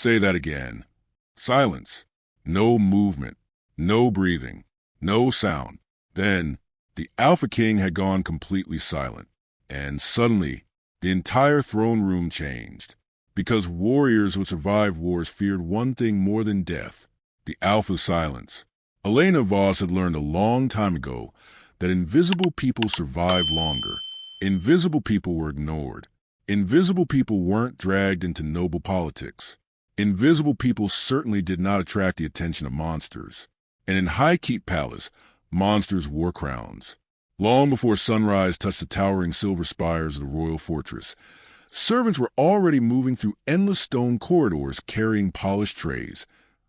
Say that again. Silence. No movement. No breathing. No sound. Then, the Alpha King had gone completely silent, and suddenly, the entire throne room changed. Because warriors who survived wars feared one thing more than death, the Alpha's silence. Elena Voss had learned a long time ago that invisible people survived longer. Invisible people were ignored. Invisible people weren't dragged into noble politics. Invisible people certainly did not attract the attention of monsters. And in High Keep Palace, monsters wore crowns. Long before sunrise touched the towering silver spires of the royal fortress, servants were already moving through endless stone corridors carrying polished trays,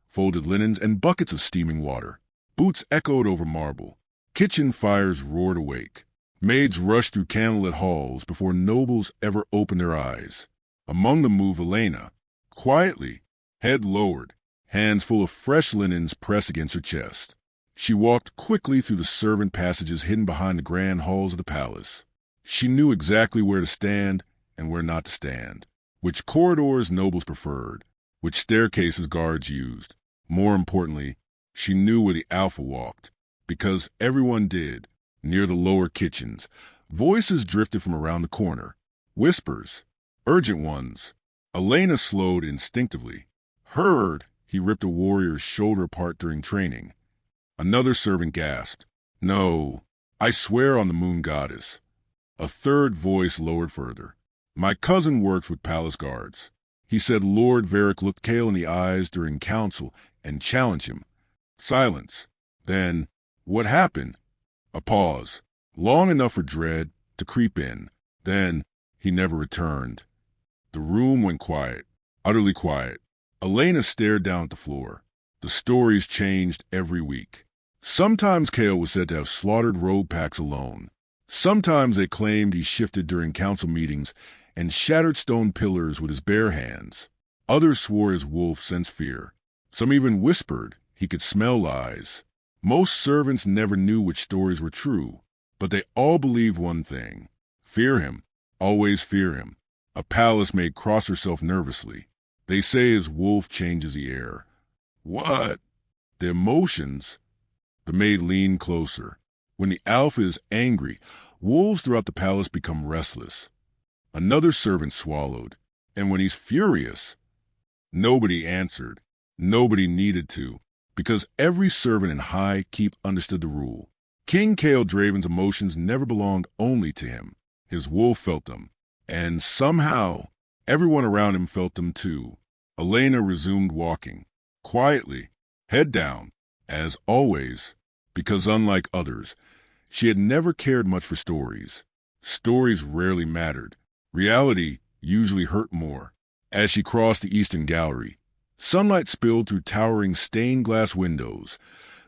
folded linens, and buckets of steaming water. Boots echoed over marble. Kitchen fires roared awake. Maids rushed through candlelit halls before nobles ever opened their eyes. Among them moved Elena, quietly, head lowered, hands full of fresh linens pressed against her chest. She walked quickly through the servant passages hidden behind the grand halls of the palace. She knew exactly where to stand and where not to stand, which corridors nobles preferred, which staircases guards used. More importantly, she knew where the Alpha walked, because everyone did. Near the lower kitchens, voices drifted from around the corner. Whispers. Urgent ones. Elena slowed instinctively. Heard, he ripped a warrior's shoulder apart during training. Another servant gasped. No, I swear on the moon goddess. A third voice lowered further. My cousin works with palace guards. He said Lord Varric looked Kael in the eyes during council and challenged him. Silence. Then, what happened? A pause, long enough for dread to creep in. Then, he never returned. The room went quiet, utterly quiet. Elena stared down at the floor. The stories changed every week. Sometimes Kael was said to have slaughtered rogue packs alone. Sometimes they claimed he shifted during council meetings and shattered stone pillars with his bare hands. Others swore his wolf sensed fear. Some even whispered he could smell lies. Most servants never knew which stories were true, but they all believed one thing. Fear him. Always fear him. A palace maid crossed herself nervously. They say his wolf changes the air. What? The emotions? The maid leaned closer. When the Alpha is angry, wolves throughout the palace become restless. Another servant swallowed. And when he's furious... Nobody answered. Nobody needed to, because every servant in High Keep understood the rule. King Kael Draven's emotions never belonged only to him. His wolf felt them. And somehow, everyone around him felt them too. Elena resumed walking, quietly, head down, as always, because unlike others, she had never cared much for stories. Stories rarely mattered. Reality usually hurt more. As she crossed the eastern gallery, sunlight spilled through towering stained glass windows,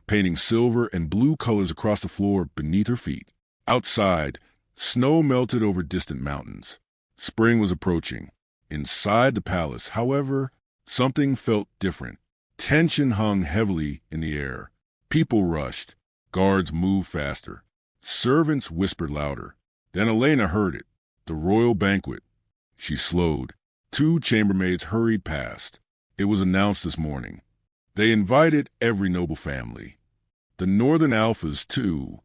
painting silver and blue colors across the floor beneath her feet. Outside, snow melted over distant mountains. Spring was approaching. Inside the palace, however, something felt different. Tension hung heavily in the air. People rushed. Guards moved faster. Servants whispered louder. Then Elena heard it. The royal banquet. She slowed. 2 chambermaids hurried past. It was announced this morning. They invited every noble family. The northern Alphas, too.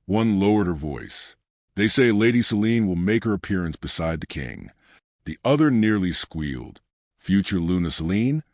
One lowered her voice. They say Lady Selene will make her appearance beside the king. The other nearly squealed. Future Luna Selene?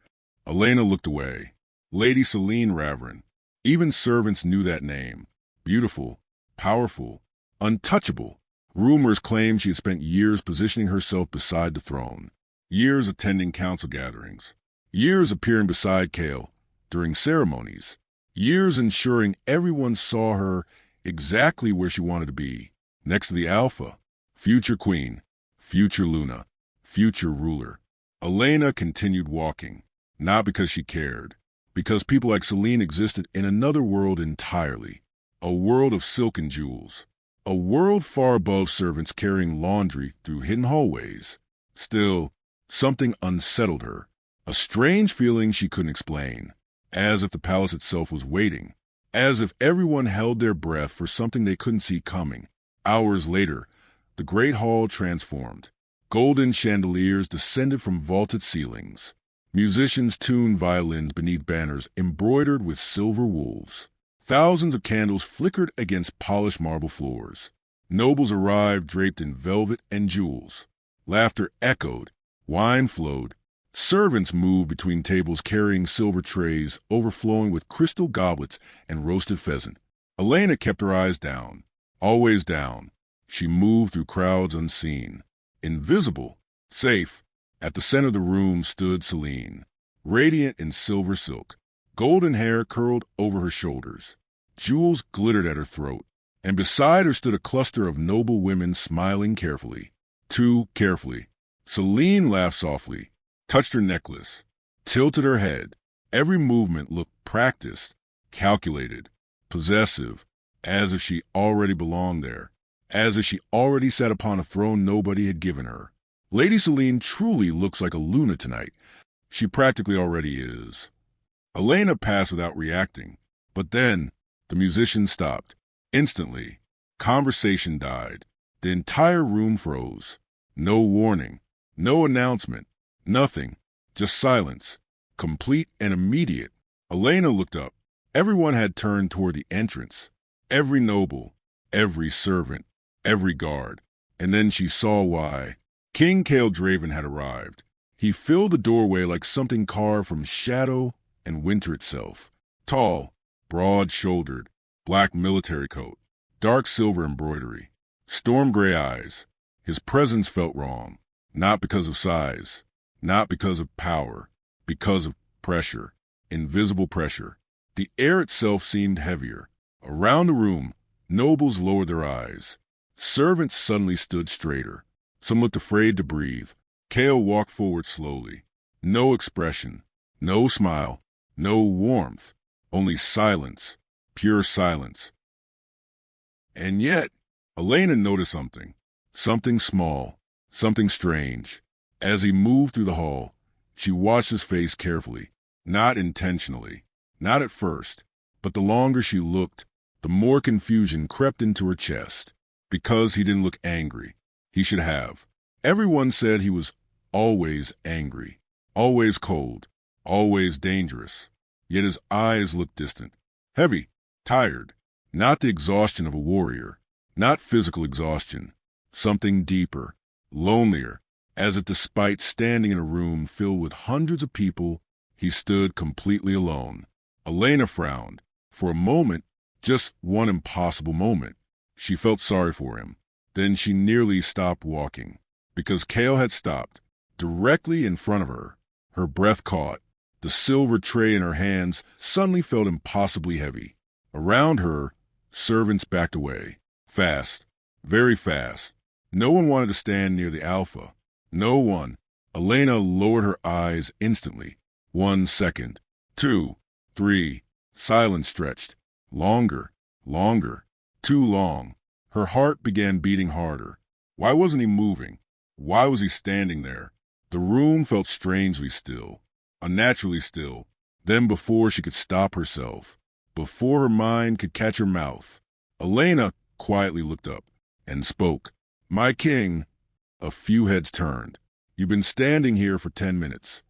Elena looked away. Lady Selene Ravaryn. Even servants knew that name. Beautiful, powerful, untouchable. Rumors claimed she had spent years positioning herself beside the throne. Years attending council gatherings. Years appearing beside Kael during ceremonies. Years ensuring everyone saw her exactly where she wanted to be. Next to the Alpha. Future queen. Future Luna. Future ruler. Elena continued walking. Not because she cared. Because people like Selene existed in another world entirely. A world of silk and jewels. A world far above servants carrying laundry through hidden hallways. Still, something unsettled her. A strange feeling she couldn't explain. As if the palace itself was waiting. As if everyone held their breath for something they couldn't see coming. Hours later, the great hall transformed. Golden chandeliers descended from vaulted ceilings. Musicians tuned violins beneath banners embroidered with silver wools. Thousands of candles flickered against polished marble floors. Nobles arrived draped in velvet and jewels. Laughter echoed. Wine flowed. Servants moved between tables carrying silver trays overflowing with crystal goblets and roasted pheasant. Elena kept her eyes down, always down. She moved through crowds unseen. Invisible, safe, at the center of the room stood Selene, radiant in silver silk. Golden hair curled over her shoulders. Jewels glittered at her throat, and beside her stood a cluster of noble women smiling carefully. Too carefully. Selene laughed softly, touched her necklace, tilted her head. Every movement looked practiced, calculated, possessive, as if she already belonged there, as if she already sat upon a throne nobody had given her. Lady Selene truly looks like a Luna tonight. She practically already is. Elena passed without reacting, but then the musician stopped. Instantly, conversation died. The entire room froze. No warning, no announcement, nothing, just silence, complete and immediate. Elena looked up. Everyone had turned toward the entrance. Every noble, every servant, every guard. And then she saw why. King Kael Draven had arrived. He filled the doorway like something carved from shadow and winter itself. Tall, broad-shouldered, black military coat, dark silver embroidery, storm-gray eyes. His presence felt wrong, not because of size, not because of power, because of pressure, invisible pressure. The air itself seemed heavier. Around the room, nobles lowered their eyes. Servants suddenly stood straighter. Some looked afraid to breathe. Kael walked forward slowly. No expression, no smile, no warmth, only silence, pure silence. And yet, Elena noticed something. Something small, something strange. As he moved through the hall, she watched his face carefully, not intentionally, not at first, but the longer she looked, the more confusion crept into her chest. Because he didn't look angry. He should have. Everyone said he was always angry, always cold, always dangerous. Yet his eyes looked distant, heavy, tired. Not the exhaustion of a warrior, not physical exhaustion. Something deeper, lonelier, as if despite standing in a room filled with hundreds of people, he stood completely alone. Elena frowned. For a moment, just one impossible moment, she felt sorry for him. Then she nearly stopped walking, because Kael had stopped, directly in front of her. Her breath caught. The silver tray in her hands suddenly felt impossibly heavy. Around her, servants backed away. Fast, very fast. No one wanted to stand near the Alpha. No one. Elena lowered her eyes instantly. 1 second. 2, 3. Silence stretched. Longer, longer. Too long. Her heart began beating harder. Why wasn't he moving? Why was he standing there? The room felt strangely still, unnaturally still. Then before she could stop herself, before her mind could catch her mouth, Elena quietly looked up and spoke. "My king." A few heads turned. "You've been standing here for 10 minutes.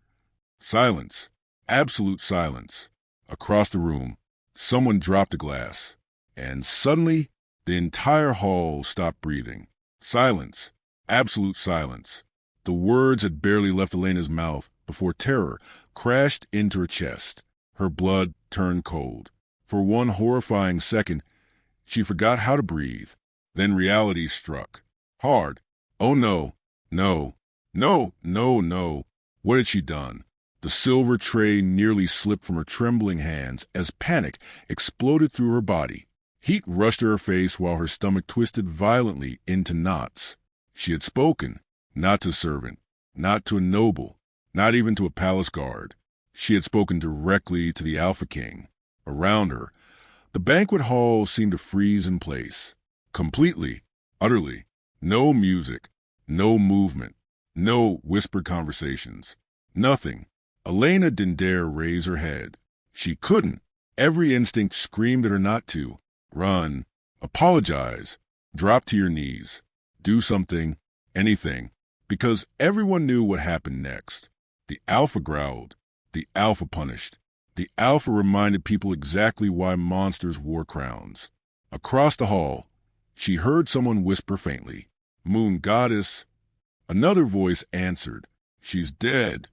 Silence. Absolute silence. Across the room, someone dropped a glass, and suddenly the entire hall stopped breathing. Silence. Absolute silence. The words had barely left Elena's mouth before terror crashed into her chest. Her blood turned cold. For one horrifying second, she forgot how to breathe. Then reality struck. Hard. Oh no, no, no, no, no. What had she done? The silver tray nearly slipped from her trembling hands as panic exploded through her body. Heat rushed to her face while her stomach twisted violently into knots. She had spoken, not to a servant, not to a noble, not even to a palace guard. She had spoken directly to the Alpha King. Around her, the banquet hall seemed to freeze in place. Completely, utterly. No music, no movement, no whispered conversations. Nothing. Elena didn't dare raise her head. She couldn't. Every instinct screamed at her not to. Run. Apologize. Drop to your knees. Do something. Anything. Because everyone knew what happened next. The Alpha growled. The Alpha punished. The Alpha reminded people exactly why monsters wore crowns. Across the hall, she heard someone whisper faintly, "Moon Goddess." Another voice answered, "She's dead."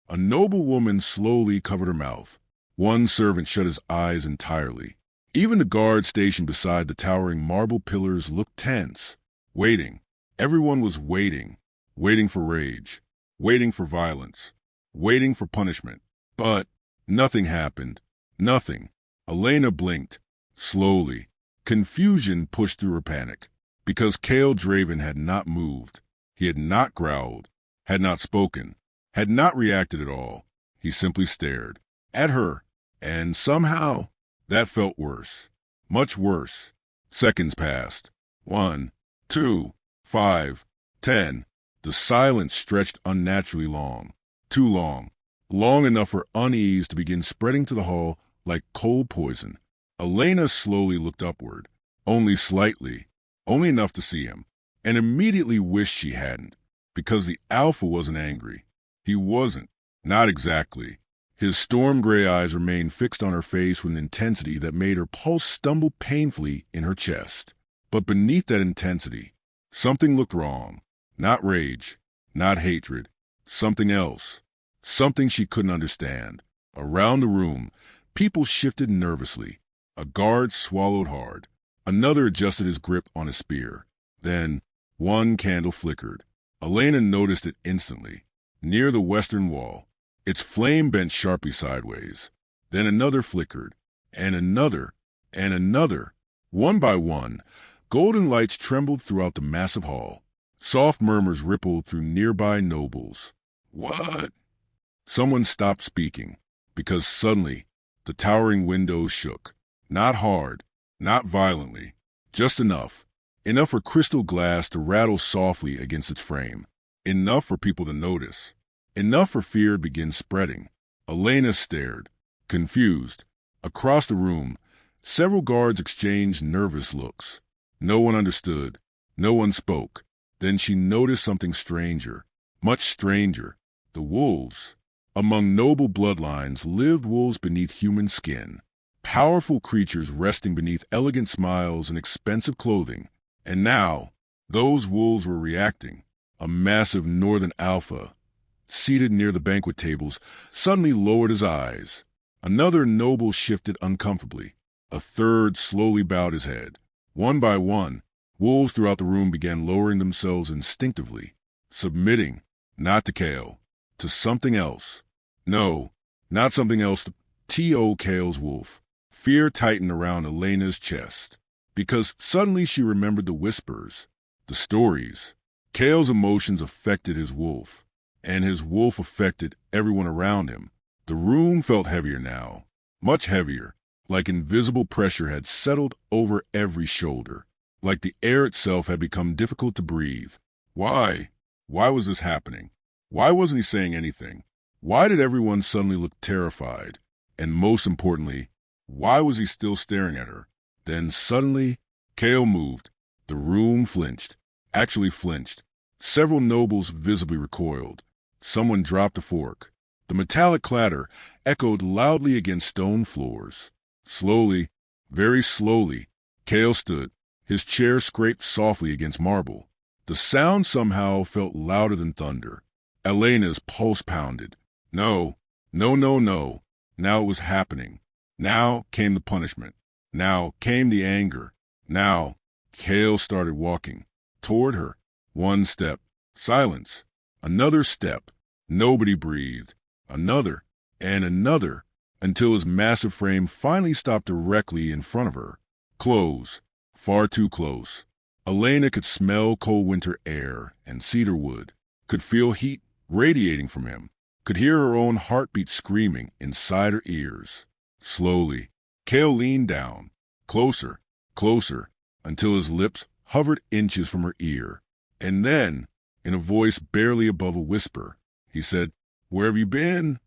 A noblewoman slowly covered her mouth. One servant shut his eyes entirely. Even the guard stationed beside the towering marble pillars looked tense, waiting. Everyone was waiting, waiting for rage, waiting for violence, waiting for punishment. But nothing happened. Nothing. Elena blinked, slowly. Confusion pushed through her panic, because Kael Draven had not moved. He had not growled, had not spoken, had not reacted at all. He simply stared at her, and somehow that felt worse, much worse. Seconds passed. 1, 2, 5, 10. The silence stretched unnaturally long, too long, long enough for unease to begin spreading to the hall like cold poison. Elena slowly looked upward, only slightly, only enough to see him, and immediately wished she hadn't, because the Alpha wasn't angry. He wasn't, not exactly. His storm gray eyes remained fixed on her face with an intensity that made her pulse stumble painfully in her chest. But beneath that intensity, something looked wrong. Not rage, not hatred, something else, something she couldn't understand. Around the room, people shifted nervously. A guard swallowed hard. Another adjusted his grip on his spear. Then, one candle flickered. Elena noticed it instantly. Near the western wall, its flame bent sharply sideways. Then another flickered, and another, and another. One by one, golden lights trembled throughout the massive hall. Soft murmurs rippled through nearby nobles. "What?" Someone stopped speaking, because suddenly the towering windows shook. Not hard, not violently, just enough. Enough for crystal glass to rattle softly against its frame. Enough for people to notice. Enough for fear to begin spreading. Elena stared, confused. Across the room, several guards exchanged nervous looks. No one understood. No one spoke. Then she noticed something stranger, much stranger. The wolves. Among noble bloodlines lived wolves beneath human skin. Powerful creatures resting beneath elegant smiles and expensive clothing. And now, those wolves were reacting. A massive northern alpha, seated near the banquet tables, suddenly lowered his eyes. Another noble shifted uncomfortably. A third slowly bowed his head. One by one, wolves throughout the room began lowering themselves instinctively, submitting, not to Kael, to something else. No, not something else. T.O. Kael's wolf. Fear tightened around Elena's chest, because suddenly she remembered the whispers, the stories. Kael's emotions affected his wolf, and his wolf affected everyone around him. The room felt heavier now, much heavier, like invisible pressure had settled over every shoulder, like the air itself had become difficult to breathe. Why? Why was this happening? Why wasn't he saying anything? Why did everyone suddenly look terrified? And most importantly, why was he still staring at her? Then suddenly, Kael moved. The room flinched, actually flinched. Several nobles visibly recoiled. Someone dropped a fork. The metallic clatter echoed loudly against stone floors. Slowly, very slowly, Kael stood. His chair scraped softly against marble. The sound somehow felt louder than thunder. Elena's pulse pounded. No, no, no, no. Now it was happening. Now came the punishment. Now came the anger. Now, Kael started walking toward her. One step. Silence. Another step. Nobody breathed. Another, and another, until his massive frame finally stopped directly in front of her. Close. Far too close. Elena could smell cold winter air and cedar wood, could feel heat radiating from him, could hear her own heartbeat screaming inside her ears. Slowly, Kael leaned down, closer, closer, until his lips hovered inches from her ear. And then, in a voice barely above a whisper, he said, "Where have you been?"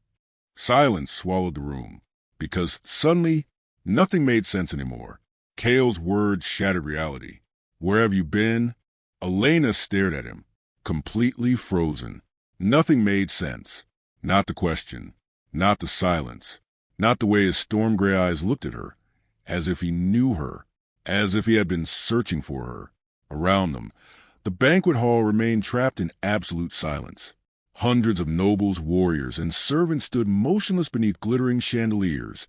Silence swallowed the room, because suddenly nothing made sense anymore. Kael's words shattered reality. "Where have you been?" Elena stared at him, completely frozen. Nothing made sense. Not the question, not the silence, not the way his storm gray eyes looked at her, as if he knew her, as if he had been searching for her. Around them, the banquet hall remained trapped in absolute silence. Hundreds of nobles, warriors, and servants stood motionless beneath glittering chandeliers,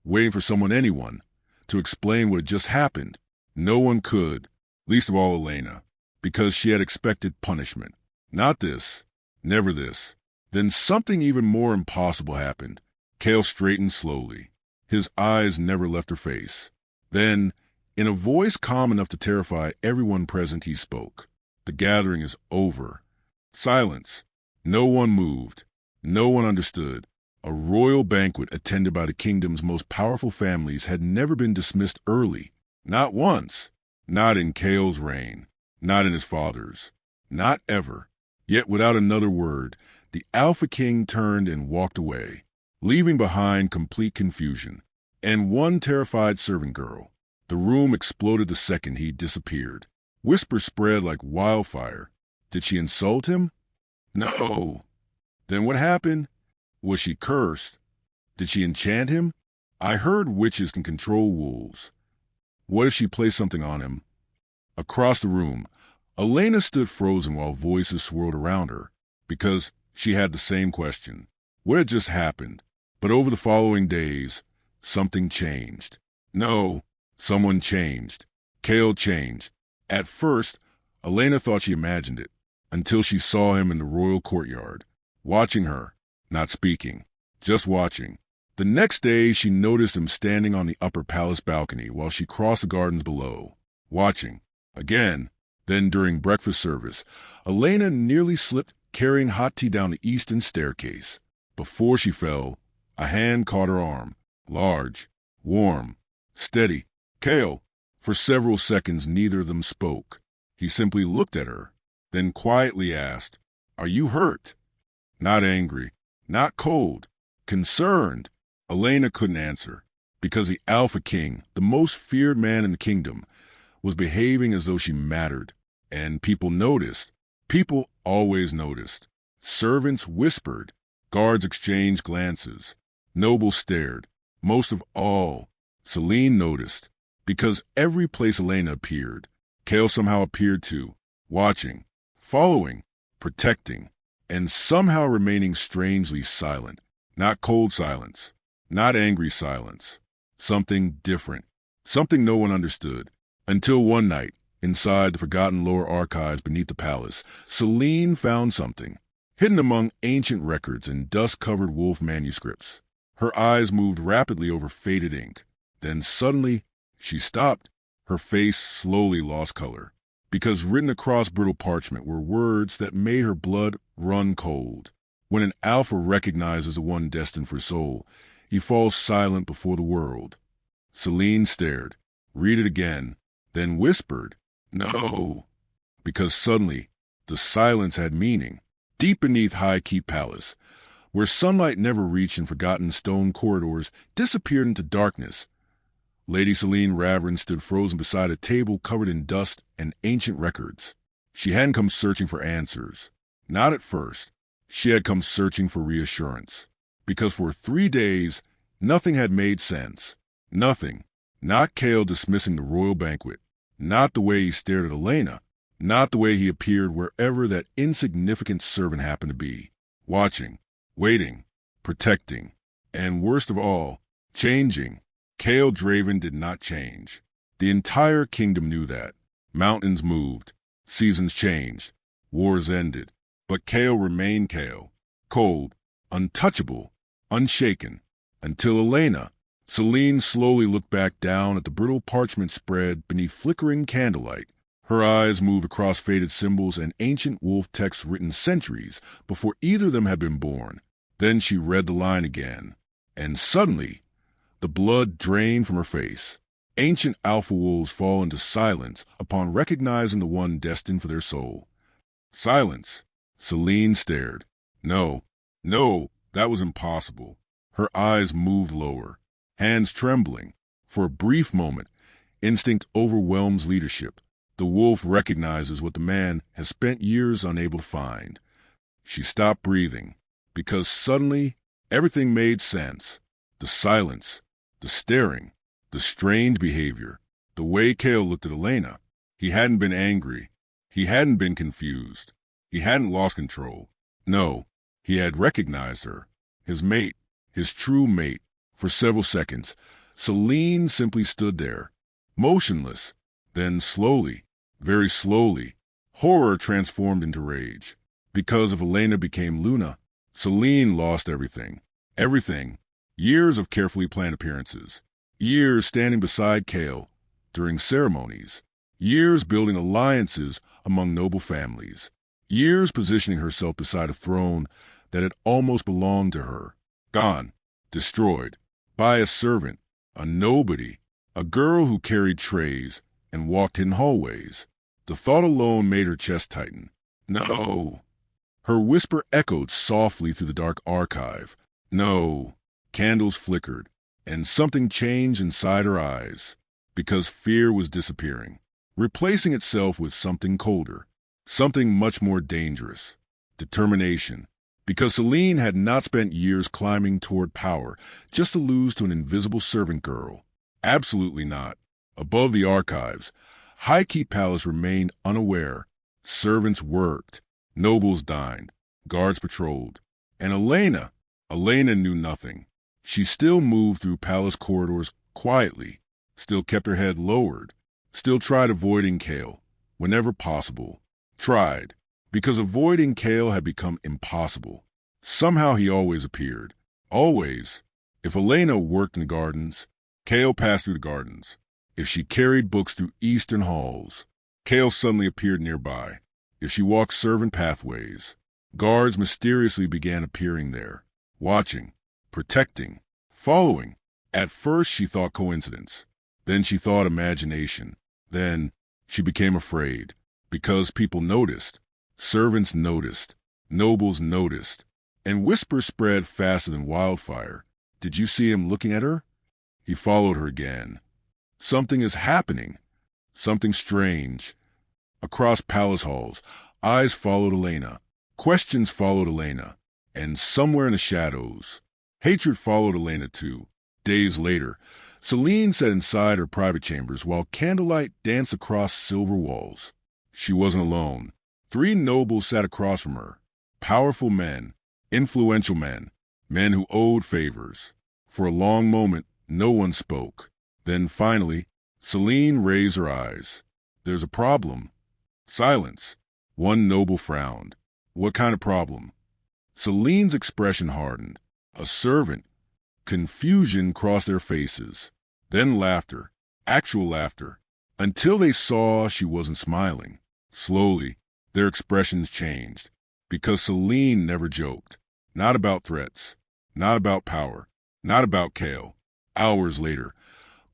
waiting for anyone, to explain what had just happened. No one could, least of all Elena, because she had expected punishment. Not this, never this. Then something even more impossible happened. Kael straightened slowly. His eyes never left her face. Then, in a voice calm enough to terrify everyone present, he spoke. The gathering is over. Silence. No one moved. No one understood. A royal banquet attended by the kingdom's most powerful families had never been dismissed early. Not once. Not in Kael's reign. Not in his father's. Not ever. Yet without another word, the Alpha King turned and walked away, leaving behind complete confusion and one terrified servant girl. The room exploded the second he disappeared. Whispers spread like wildfire. Did she insult him? No. Then what happened? Was she cursed? Did she enchant him? I heard witches can control wolves. What if she placed something on him? Across the room, Elena stood frozen while voices swirled around her, because she had the same question. What had just happened? But over the following days, something changed. No, someone changed. Kael changed. At first, Elena thought she imagined it, until she saw him in the royal courtyard, watching her, not speaking, just watching. The next day, she noticed him standing on the upper palace balcony while she crossed the gardens below, watching. Again, then during breakfast service, Elena nearly slipped carrying hot tea down the eastern staircase. Before she fell, a hand caught her arm, large, warm, steady. Kael. For several seconds, neither of them spoke. He simply looked at her, then quietly asked, "Are you hurt?" Not angry, not cold, concerned. Elena couldn't answer, because the Alpha King, the most feared man in the kingdom, was behaving as though she mattered. And people noticed. People always noticed. Servants whispered. Guards exchanged glances. Nobles stared. Most of all, Selene noticed. Because every place Elena appeared, Kael somehow appeared too, watching, following, protecting, and somehow remaining strangely silent. Not cold silence, not angry silence. Something different, something no one understood. Until one night, inside the forgotten lower archives beneath the palace, Selene found something, hidden among ancient records and dust-covered wolf manuscripts. Her eyes moved rapidly over faded ink. Then suddenly, she stopped. Her face slowly lost color, because written across brittle parchment were words that made her blood run cold. When an alpha recognizes the one destined for soul, he falls silent before the world. Selene stared, read it again, then whispered, "No," because suddenly the silence had meaning. Deep beneath High Keep Palace, where sunlight never reached and forgotten stone corridors disappeared into darkness, Lady Selene Ravaryn stood frozen beside a table covered in dust and ancient records. She hadn't come searching for answers. Not at first. She had come searching for reassurance. Because for 3 days, nothing had made sense. Nothing. Not Kael dismissing the royal banquet. Not the way he stared at Elena. Not the way he appeared wherever that insignificant servant happened to be. Watching. Waiting. Protecting. And worst of all, changing. Kael Draven did not change. The entire kingdom knew that. Mountains moved. Seasons changed. Wars ended. But Kael remained Kael. Cold. Untouchable. Unshaken. Until Elena. Selene slowly looked back down at the brittle parchment spread beneath flickering candlelight. Her eyes moved across faded symbols and ancient wolf texts written centuries before either of them had been born. Then she read the line again. And suddenly, the blood drained from her face. Ancient alpha wolves fall into silence upon recognizing the one destined for their soul. Silence. Selene stared. No, that was impossible. Her eyes moved lower, hands trembling. For a brief moment, instinct overwhelms leadership. The wolf recognizes what the man has spent years unable to find. She stopped breathing, because suddenly everything made sense. The silence, the staring, the strange behavior, the way Kael looked at Elena. He hadn't been angry. He hadn't been confused. He hadn't lost control. No, he had recognized her, his mate, his true mate. For several seconds, Selene simply stood there, motionless. Then slowly, very slowly, horror transformed into rage. Because if Elena became Luna, Selene lost everything. Everything. Years of carefully planned appearances. Years standing beside Kael during ceremonies. Years building alliances among noble families. Years positioning herself beside a throne that had almost belonged to her. Gone. Destroyed. By a servant. A nobody. A girl who carried trays and walked in hallways. The thought alone made her chest tighten. No. Her whisper echoed softly through the dark archive. No. Candles flickered, and something changed inside her eyes, because fear was disappearing, replacing itself with something colder, something much more dangerous. Determination. Because Selene had not spent years climbing toward power just to lose to an invisible servant girl. Absolutely not. Above the archives, High Keep Palace remained unaware. Servants worked. Nobles dined. Guards patrolled. And Elena knew nothing. She still moved through palace corridors quietly, still kept her head lowered, still tried avoiding Kael whenever possible. Tried, because avoiding Kael had become impossible. Somehow he always appeared. Always. If Elena worked in the gardens, Kael passed through the gardens. If she carried books through eastern halls, Kael suddenly appeared nearby. If she walked servant pathways, guards mysteriously began appearing there, watching, protecting, following. At first she thought coincidence. Then she thought imagination. Then she became afraid, because people noticed. Servants noticed. Nobles noticed. And whispers spread faster than wildfire. Did you see him looking at her? He followed her again. Something is happening. Something strange. Across palace halls, eyes followed Elena. Questions followed Elena. And somewhere in the shadows, hatred followed Elena too. Days later, Selene sat inside her private chambers while candlelight danced across silver walls. She wasn't alone. 3 nobles sat across from her. Powerful men, influential men, men who owed favors. For a long moment, no one spoke. Then finally, Selene raised her eyes. There's a problem. Silence. One noble frowned. What kind of problem? Selene's expression hardened. A servant. Confusion crossed their faces. Then laughter. Actual laughter. Until they saw she wasn't smiling. Slowly, their expressions changed. Because Selene never joked. Not about threats. Not about power. Not about Kael. Hours later,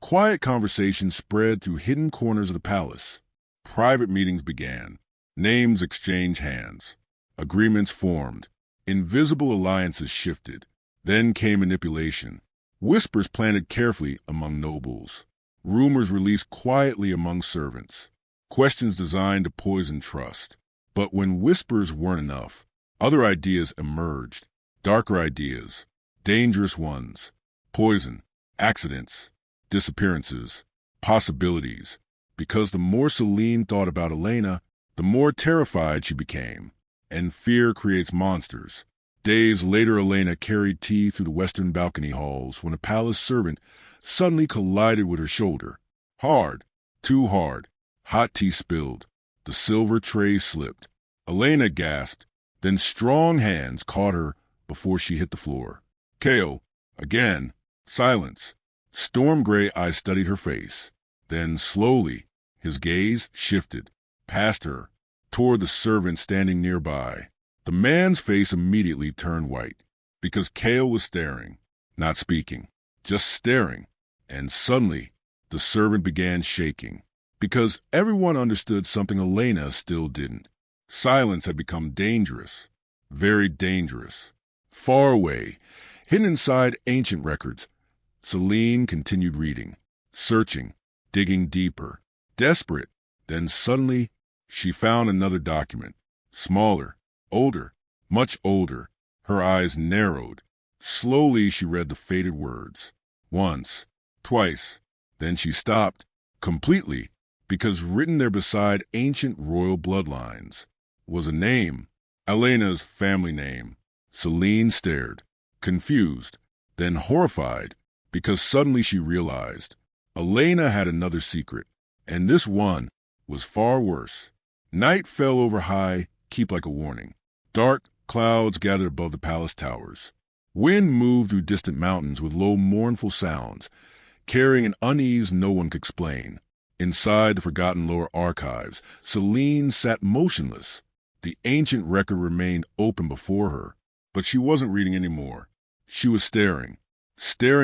quiet conversation spread through hidden corners of the palace. Private meetings began. Names exchanged hands. Agreements formed. Invisible alliances shifted. Then came manipulation. Whispers planted carefully among nobles. Rumors released quietly among servants. Questions designed to poison trust. But when whispers weren't enough, other ideas emerged. Darker ideas. Dangerous ones. Poison. Accidents. Disappearances. Possibilities. Because the more Selene thought about Elena, the more terrified she became. And fear creates monsters. Days later, Elena carried tea through the western balcony halls when a palace servant suddenly collided with her shoulder. Hard. Too hard. Hot tea spilled. The silver tray slipped. Elena gasped. Then strong hands caught her before she hit the floor. Kael. Again. Silence. Storm gray eyes studied her face. Then slowly, his gaze shifted. Past her. Toward the servant standing nearby. The man's face immediately turned white, because Kael was staring, not speaking, just staring. And suddenly, the servant began shaking, because everyone understood something Elena still didn't. Silence had become dangerous, very dangerous. Far away, hidden inside ancient records, Selene continued reading, searching, digging deeper, desperate. Then suddenly, she found another document, smaller, older, much older. Her eyes narrowed. Slowly she read the faded words. Once, twice, then she stopped, completely, because written there beside ancient royal bloodlines was a name, Elena's family name. Selene stared, confused, then horrified, because suddenly she realized Elena had another secret, and this one was far worse. Night fell over high, keep like a warning. Dark clouds gathered above the palace towers. Wind moved through distant mountains with low, mournful sounds, carrying an unease no one could explain. Inside the forgotten lower archives, Selene sat motionless. The ancient record remained open before her, but she wasn't reading anymore. She was staring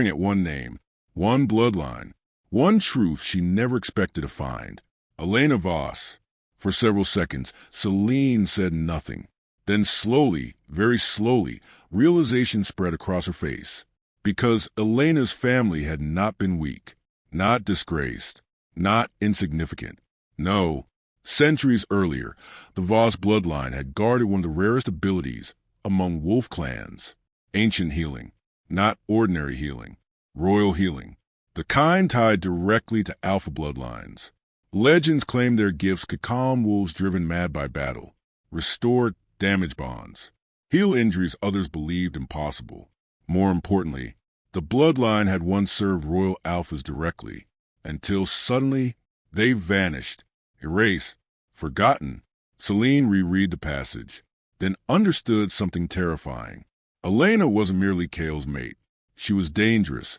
at one name, one bloodline, one truth she never expected to find. Elena Voss. For several seconds, Selene said nothing. Then slowly, very slowly, realization spread across her face. Because Elena's family had not been weak, not disgraced, not insignificant. No, centuries earlier, the Voss bloodline had guarded one of the rarest abilities among wolf clans. Ancient healing, not ordinary healing, royal healing. The kind tied directly to alpha bloodlines. Legends claimed their gifts could calm wolves driven mad by battle, restore damage bonds, heal injuries others believed impossible. More importantly, the bloodline had once served royal alphas directly, until suddenly they vanished, erased, forgotten. Selene reread the passage, then understood something terrifying. Elena wasn't merely Kael's mate. She was dangerous,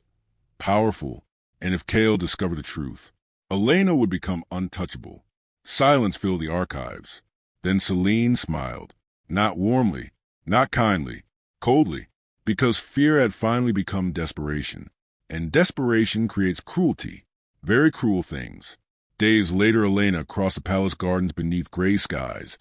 powerful, and if Kael discovered the truth, Elena would become untouchable. Silence filled the archives. Then Selene smiled, not warmly, not kindly, coldly, because fear had finally become desperation. And desperation creates cruelty, very cruel things. Days later, Elena crossed the palace gardens beneath gray skies,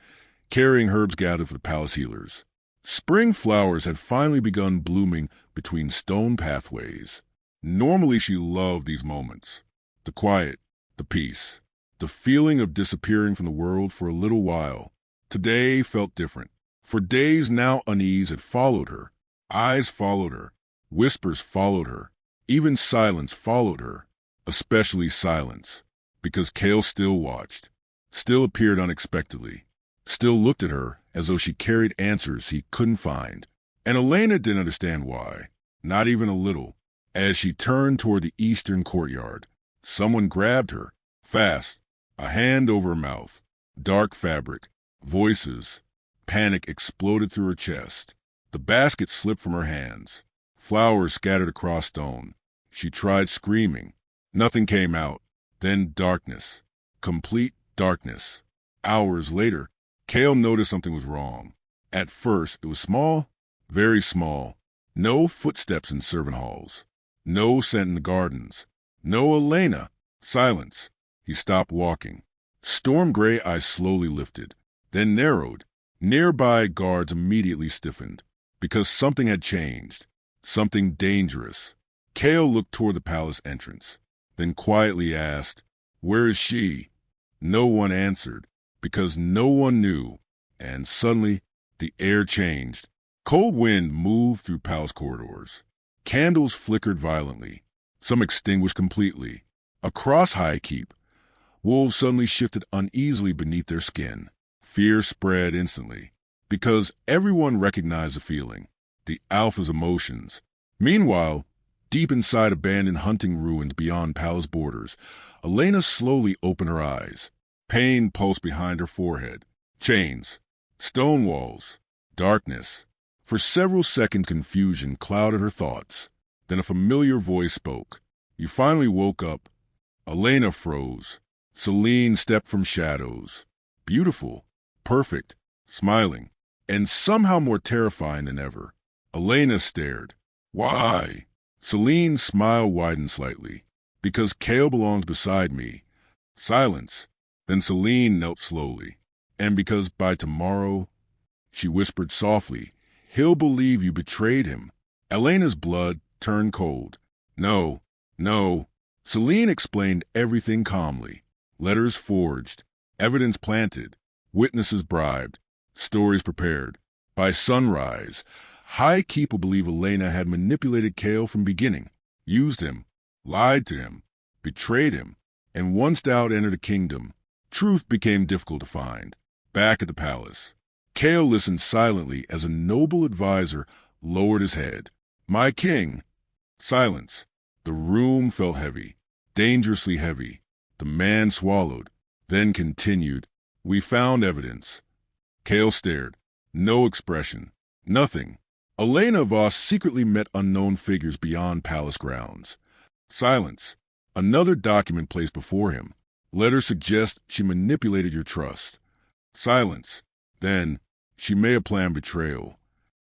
carrying herbs gathered for the palace healers. Spring flowers had finally begun blooming between stone pathways. Normally she loved these moments. The quiet, the peace, the feeling of disappearing from the world for a little while. Today felt different. For days now unease had followed her. Eyes followed her. Whispers followed her. Even silence followed her. Especially silence. Because Kael still watched. Still appeared unexpectedly. Still looked at her as though she carried answers he couldn't find. And Elena didn't understand why. Not even a little. As she turned toward the eastern courtyard, someone grabbed her, fast, a hand over her mouth. Dark fabric, voices. Panic exploded through her chest. The basket slipped from her hands. Flowers scattered across stone. She tried screaming. Nothing came out. Then darkness. Complete darkness. Hours later, Kael noticed something was wrong. At first, it was small, very small. No footsteps in servant halls. No scent in the gardens. No Elena. Silence. He stopped walking. Storm gray eyes slowly lifted, then narrowed. Nearby guards immediately stiffened, because something had changed. Something dangerous. Kael looked toward the palace entrance, then quietly asked, "Where is she?" No one answered, because no one knew. And suddenly, the air changed. Cold wind moved through palace corridors. Candles flickered violently. Some extinguished completely. Across High Keep, wolves suddenly shifted uneasily beneath their skin. Fear spread instantly, because everyone recognized the feeling, the alpha's emotions. Meanwhile, deep inside abandoned hunting ruins beyond palace borders, Elena slowly opened her eyes. Pain pulsed behind her forehead. Chains, stone walls, darkness. For several seconds confusion clouded her thoughts. Then a familiar voice spoke. "You finally woke up." Elena froze. Selene stepped from shadows. Beautiful, perfect, smiling, and somehow more terrifying than ever. Elena stared. "Why?" Selene's smile widened slightly. "Because Kael belongs beside me." Silence. Then Selene knelt slowly. "And because by tomorrow," she whispered softly, "he'll believe you betrayed him." Elena's blood turned cold. "No, no." Selene explained everything calmly. Letters forged, evidence planted, witnesses bribed, stories prepared. By sunrise, High Keep believe Elena had manipulated Kael from beginning, used him, lied to him, betrayed him, and once doubt entered the kingdom, truth became difficult to find. Back at the palace, Kael listened silently as a noble advisor lowered his head. "My king." Silence. The room felt heavy, dangerously heavy. The man swallowed, then continued. "We found evidence." Kael stared. No expression. Nothing. Elena Voss secretly met unknown figures beyond palace grounds. Silence. Another document placed before him. "Letters suggest she manipulated your trust." Silence. Then, "She may have planned betrayal."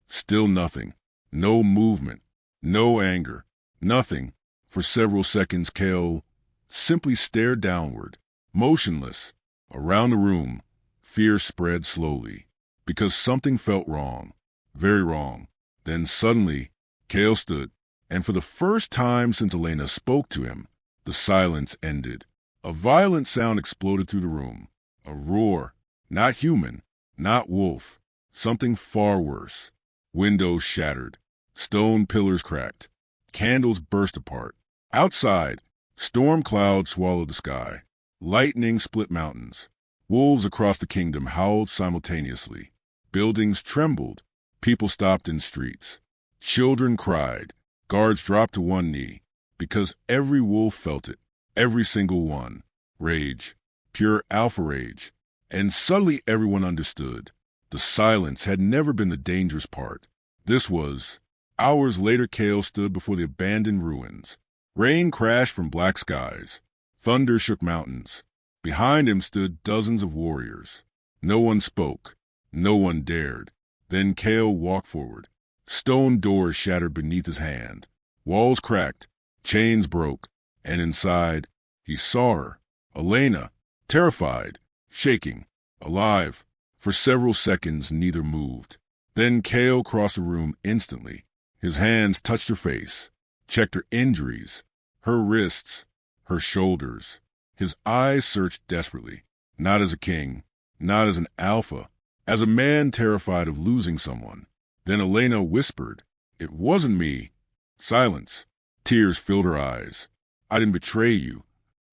Still nothing. No movement. No anger. Nothing. For several seconds, Kael simply stared downward, motionless. Around the room, fear spread slowly, because something felt wrong, very wrong. Then suddenly, Kael stood, and for the first time since Elena spoke to him, the silence ended. A violent sound exploded through the room. A roar. Not human, not wolf. Something far worse. Windows shattered. Stone pillars cracked. Candles burst apart. Outside, storm clouds swallowed the sky. Lightning split mountains. Wolves across the kingdom howled simultaneously. Buildings trembled. People stopped in streets. Children cried. Guards dropped to one knee, because every wolf felt it, every single one. Rage, pure alpha rage. And suddenly everyone understood. The silence had never been the dangerous part. This was. Hours later, Kael stood before the abandoned ruins. Rain crashed from black skies. Thunder shook mountains. Behind him stood dozens of warriors. No one spoke. No one dared. Then Kael walked forward. Stone doors shattered beneath his hand. Walls cracked. Chains broke. And inside, he saw her. Elena, terrified, shaking, alive. For several seconds, neither moved. Then Kael crossed the room instantly. His hands touched her face, checked her injuries, her wrists, her shoulders. His eyes searched desperately, not as a king, not as an alpha, as a man terrified of losing someone. Then Elena whispered, "It wasn't me." Silence. Tears filled her eyes. "I didn't betray you."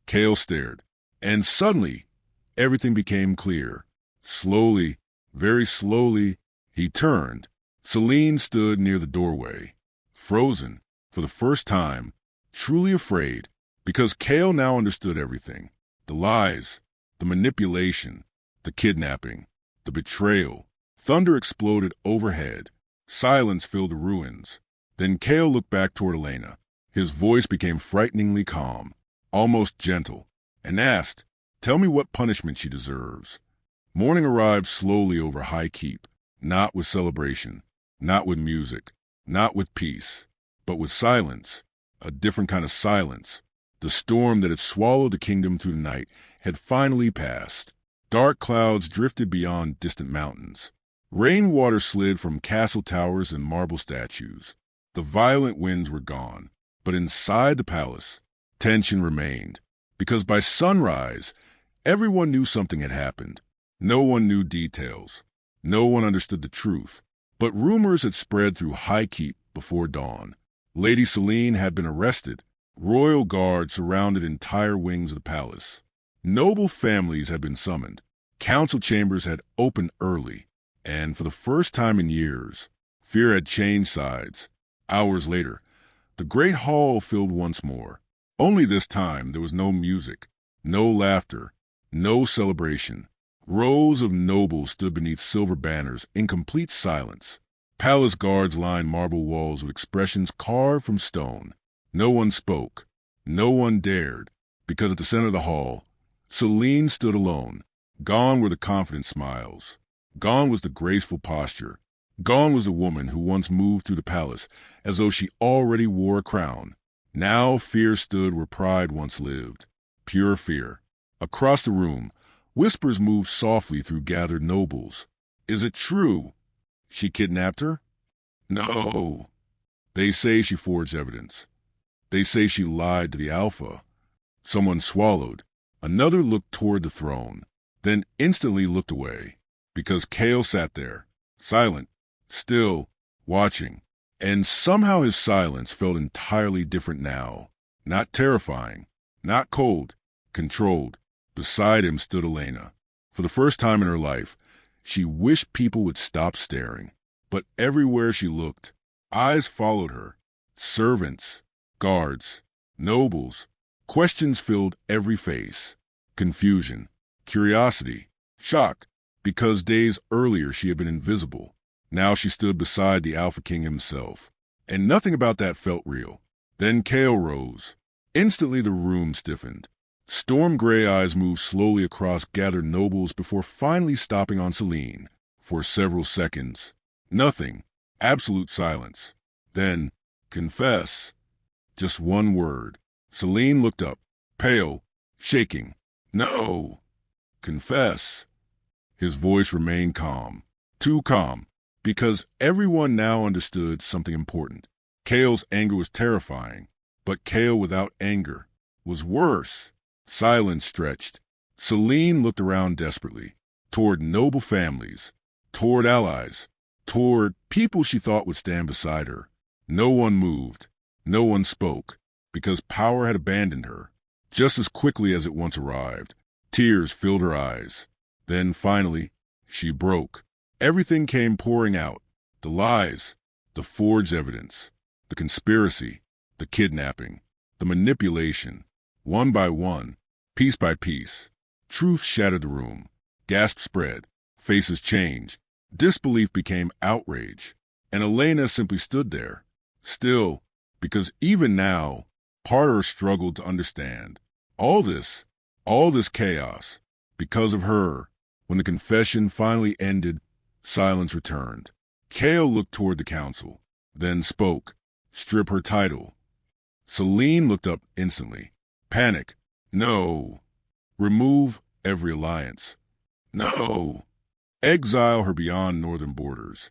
Kael stared, and suddenly everything became clear. Slowly, very slowly, he turned. Selene stood near the doorway, frozen, for the first time, truly afraid, because Kael now understood everything. The lies, the manipulation, the kidnapping, the betrayal. Thunder exploded overhead. Silence filled the ruins. Then Kael looked back toward Elena. His voice became frighteningly calm, almost gentle, and asked, "Tell me what punishment she deserves." Morning arrived slowly over High Keep, not with celebration, not with music, not with peace, but with silence, a different kind of silence. The storm that had swallowed the kingdom through the night had finally passed. Dark clouds drifted beyond distant mountains. Rainwater slid from castle towers and marble statues. The violent winds were gone, but inside the palace, tension remained, because by sunrise, everyone knew something had happened. No one knew details. No one understood the truth. But rumors had spread through High Keep before dawn. Lady Selene had been arrested. Royal guards surrounded entire wings of the palace. Noble families had been summoned. Council chambers had opened early. And for the first time in years, fear had changed sides. Hours later, the great hall filled once more. Only this time there was no music, no laughter, no celebration. Rows of nobles stood beneath silver banners in complete silence. Palace guards lined marble walls with expressions carved from stone. No one spoke. No one dared, because at the center of the hall, Selene stood alone. Gone were the confident smiles. Gone was the graceful posture. Gone was the woman who once moved through the palace as though she already wore a crown. Now fear stood where pride once lived. Pure fear. Across the room, whispers moved softly through gathered nobles. "Is it true? She kidnapped her?" "No." "They say she forged evidence. They say she lied to the Alpha." Someone swallowed. Another looked toward the throne, then instantly looked away, because Kael sat there, silent, still, watching. And somehow his silence felt entirely different now. Not terrifying, not cold, controlled. Beside him stood Elena. For the first time in her life, she wished people would stop staring. But everywhere she looked, eyes followed her. Servants, guards, nobles. Questions filled every face. Confusion, curiosity, shock, because days earlier she had been invisible. Now she stood beside the Alpha King himself, and nothing about that felt real. Then Kael rose. Instantly the room stiffened. Storm gray eyes moved slowly across gathered nobles before finally stopping on Selene. For several seconds, nothing, absolute silence. Then, confess. Just one word. Selene looked up, pale, shaking. No. Confess. His voice remained calm. Too calm, because everyone now understood something important. Kael's anger was terrifying, but Kael without anger was worse. Silence stretched. Selene looked around desperately, toward noble families, toward allies, toward people she thought would stand beside her. No one moved. No one spoke, because power had abandoned her, just as quickly as it once arrived. Tears filled her eyes. Then, finally, she broke. Everything came pouring out. The lies, the forged evidence, the conspiracy, the kidnapping, the manipulation. One by one, piece by piece, truth shattered the room. Gasps spread. Faces changed. Disbelief became outrage. And Elena simply stood there, still, because even now, part of her struggled to understand. All this chaos, because of her. When the confession finally ended, silence returned. Kael looked toward the council, then spoke. Strip her title. Selene looked up instantly. Panic. No. Remove every alliance. No. Exile her beyond northern borders.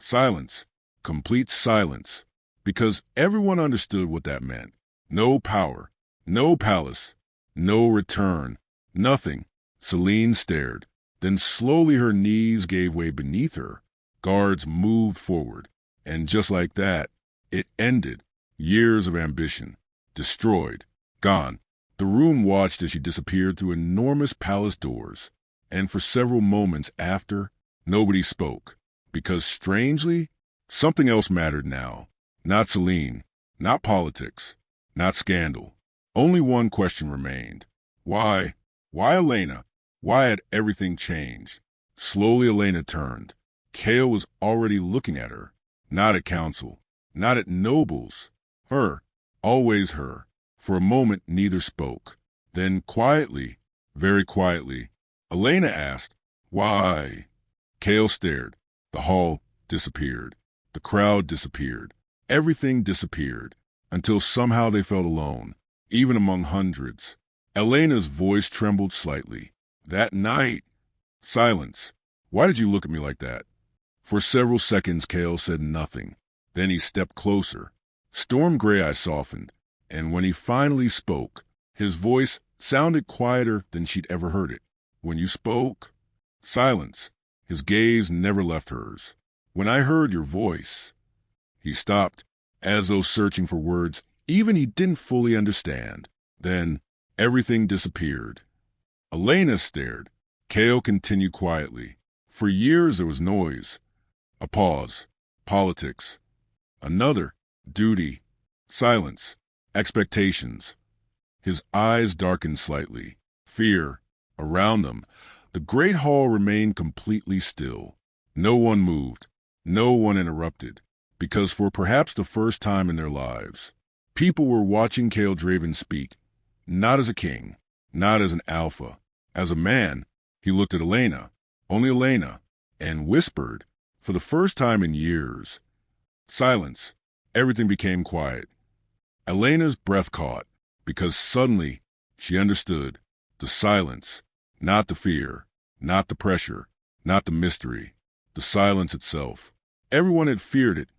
Silence. Complete silence. Because everyone understood what that meant. No power. No palace. No return. Nothing. Selene stared. Then slowly her knees gave way beneath her. Guards moved forward. And just like that, it ended. Years of ambition. Destroyed. Gone. The room watched as she disappeared through enormous palace doors. And for several moments after, nobody spoke. Because strangely, something else mattered now. Not Selene. Not politics. Not scandal. Only one question remained. Why? Why Elena? Why had everything changed? Slowly Elena turned. Kael was already looking at her. Not at council. Not at nobles. Her. Always her. For a moment neither spoke. Then quietly, very quietly, Elena asked, Why? Kael stared. The hall disappeared. The crowd disappeared. Everything disappeared. Until somehow they felt alone, even among hundreds. Elena's voice trembled slightly. That night. Silence. Why did you look at me like that? For several seconds Kael said nothing. Then he stepped closer. Storm gray eyes softened. And when he finally spoke, his voice sounded quieter than she'd ever heard it. When you spoke. Silence. His gaze never left hers. When I heard your voice. He stopped, as though searching for words even he didn't fully understand. Then everything disappeared. Elena stared. Kael continued quietly. For years there was noise. A pause. Politics. Another. Duty. Silence. Expectations. His eyes darkened slightly. Fear. Around them, the great hall remained completely still. No one moved. No one interrupted. Because for perhaps the first time in their lives, people were watching Kael Draven speak, not as a king, not as an alpha. As a man, he looked at Elena, only Elena, and whispered, for the first time in years. Silence. Everything became quiet. Elena's breath caught, because suddenly she understood. The silence, not the fear, not the pressure, not the mystery, the silence itself. Everyone had feared it.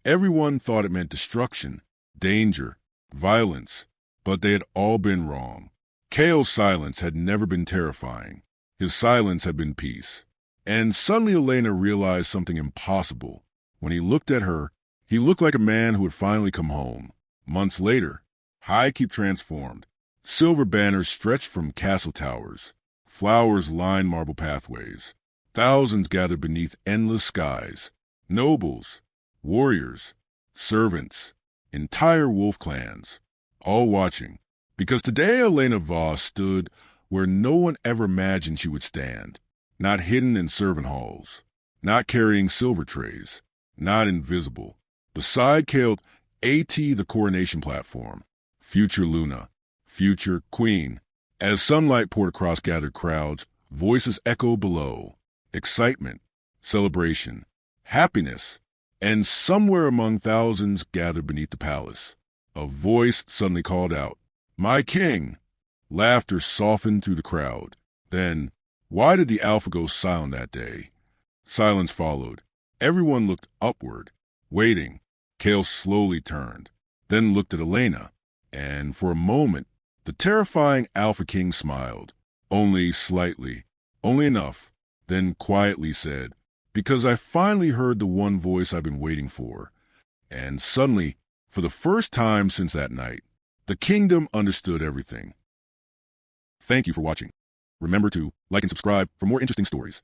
Everyone thought it meant destruction, danger, violence, but they had all been wrong. Kael's silence had never been terrifying. His silence had been peace. And suddenly Elena realized something impossible. When he looked at her, he looked like a man who had finally come home. Months later, Highkeep transformed. Silver banners stretched from castle towers. Flowers lined marble pathways. Thousands gathered beneath endless skies. Nobles, warriors, servants, entire wolf clans, all watching. Because today Elena Voss stood where no one ever imagined she would stand. Not hidden in servant halls. Not carrying silver trays. Not invisible. Beside Kael, the coronation platform. Future Luna. Future Queen. As sunlight poured across gathered crowds, voices echoed below. Excitement, celebration, happiness, and somewhere among thousands gathered beneath the palace, a voice suddenly called out, "My king!" Laughter softened through the crowd. Then, why did the Alpha go silent that day? Silence followed. Everyone looked upward, waiting. Kael slowly turned, then looked at Elena, and for a moment, the terrifying Alpha King smiled, only slightly, only enough, then quietly said, "Because I finally heard the one voice I've been waiting for." And suddenly, for the first time since that night, the kingdom understood everything. Thank you for watching. Remember to like and subscribe for more interesting stories.